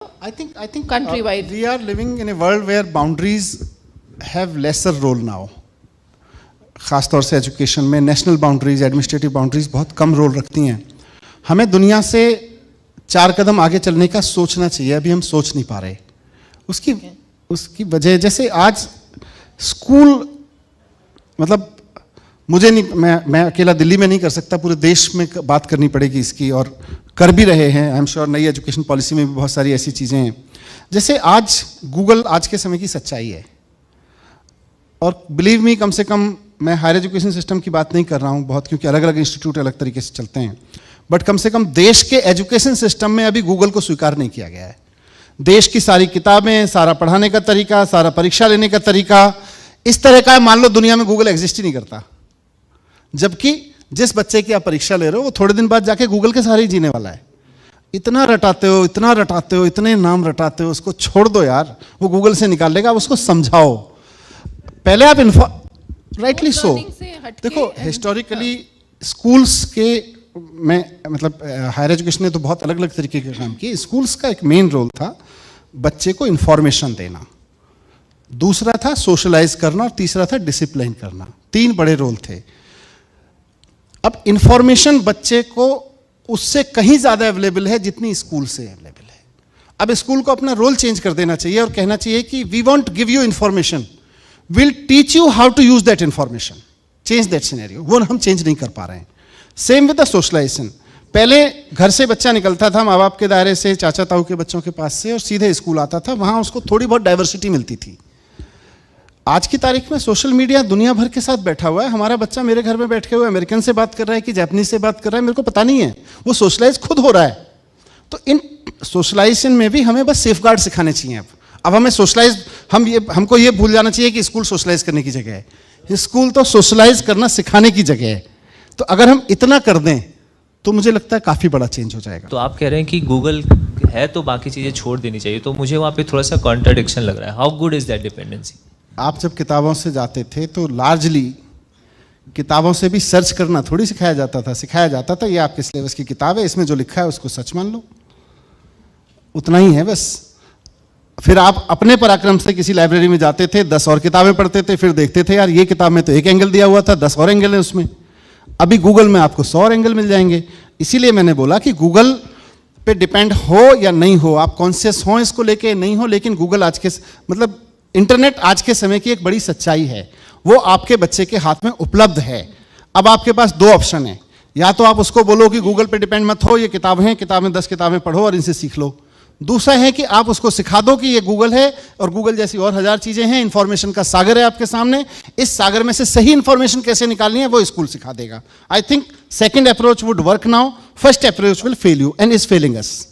I think Countrywide. we are living in a world where boundaries have lesser role now. ख़ासतौर से education में national boundaries, administrative boundaries बहुत कम role रखती हैं. हमें दुनिया से 4 कदम आगे चलने का सोचना चाहिए, अभी हम सोच नहीं पा रहे. उसकी वजह जैसे आज स्कूल, मतलब मुझे नहीं, मैं अकेला दिल्ली में नहीं कर सकता, पूरे देश में बात करनी पड़ेगी इसकी, और कर भी रहे हैं. आई एम श्योर नई एजुकेशन पॉलिसी में भी बहुत सारी ऐसी चीज़ें हैं. जैसे आज गूगल आज के समय की सच्चाई है, और बिलीव मी, कम से कम मैं हायर एजुकेशन सिस्टम की बात नहीं कर रहा हूँ बहुत, क्योंकि अलग अलग इंस्टीट्यूट अलग तरीके से चलते हैं, बट कम से कम देश के एजुकेशन सिस्टम में अभी गूगल को स्वीकार नहीं किया गया है. देश की सारी किताबें, सारा पढ़ाने का तरीका, सारा परीक्षा लेने का तरीका इस तरह का है, मान लो दुनिया में गूगल एग्जिस्ट ही नहीं करता. जबकि जिस बच्चे की आप परीक्षा ले रहे हो वो थोड़े दिन बाद जाके गूगल के सहारे ही जीने वाला है. इतना रटाते हो, इतना रटाते हो, इतने नाम रटाते हो, उसको छोड़ दो यार, वो गूगल से निकाल लेगा. उसको समझाओ पहले, आप राइटली सो. देखो हिस्टोरिकली स्कूल्स के में, मतलब हायर एजुकेशन ने तो बहुत अलग अलग तरीके के काम किए. स्कूल्स का एक मेन रोल था बच्चे को इंफॉर्मेशन देना, दूसरा था सोशलाइज करना, और तीसरा था डिसिप्लिन करना. 3 बड़े रोल थे. अब इंफॉर्मेशन बच्चे को उससे कहीं ज्यादा अवेलेबल है जितनी स्कूल से अवेलेबल है. अब स्कूल को अपना रोल चेंज कर देना चाहिए और कहना चाहिए कि we want give you information, will teach you how to use that information, change that scenario. वो हम चेंज नहीं कर पा रहे हैं. Same with the socialization. पहले घर से बच्चा निकलता था माँ बाप के दायरे से, चाचा ताऊ के बच्चों के पास से, और सीधे स्कूल आता था. वहां उसको थोड़ी बहुत डाइवर्सिटी मिलती थी. आज की तारीख में सोशल मीडिया दुनिया भर के साथ बैठा हुआ है. हमारा बच्चा मेरे घर में बैठ के हुए अमेरिकन से बात कर रहा है कि जापानीज से बात कर रहा है, मेरे को पता नहीं है. वो सोशलाइज खुद हो रहा है. तो इन सोशलाइजेशन में भी हमें बस सेफगार्ड सिखाने चाहिए. अब हमें सोशलाइज, हमको ये भूल जाना चाहिए कि स्कूल सोशलाइज करने की जगह है. स्कूल तो सोशलाइज करना सिखाने की जगह है. तो अगर हम इतना कर दें तो मुझे लगता है काफी बड़ा चेंज हो जाएगा. तो आप कह रहे हैं कि गूगल है तो बाकी चीजें छोड़ देनी चाहिए, तो मुझे वहाँ पे थोड़ा सा कॉन्ट्राडिक्शन लग रहा है. How good is that dependency? आप जब किताबों से जाते थे तो लार्जली किताबों से भी सर्च करना थोड़ी सिखाया जाता था. सिखाया जाता था ये आपके सिलेबस की किताब है, इसमें जो लिखा है उसको सच मान लो, उतना ही है बस. फिर आप अपने पराक्रम से किसी लाइब्रेरी में जाते थे, 10 और किताबें पढ़ते थे, फिर देखते थे यार ये किताब में तो एक एंगल दिया हुआ था, 10 और एंगल है उसमें. अभी गूगल में आपको 100 और एंगल मिल जाएंगे. इसीलिए मैंने बोला कि गूगल पे डिपेंड हो या नहीं हो, आप कॉन्शियस हो इसको लेके नहीं हो, लेकिन गूगल आज के, मतलब इंटरनेट आज के समय की एक बड़ी सच्चाई है. वो आपके बच्चे के हाथ में उपलब्ध है. अब आपके पास 2 ऑप्शन है. या तो आप उसको बोलो कि गूगल पे डिपेंड मत हो, ये किताब है, किताब में 10 किताबें पढ़ो और इनसे सीख लो. दूसरा है कि आप उसको सिखा दो कि ये गूगल है, और गूगल जैसी और 1000 चीजें हैं. इंफॉर्मेशन का सागर है आपके सामने. इस सागर में से सही इंफॉर्मेशन कैसे निकालनी है वो स्कूल सिखा देगा. I think second approach would work now. First approach will fail you and is failing us.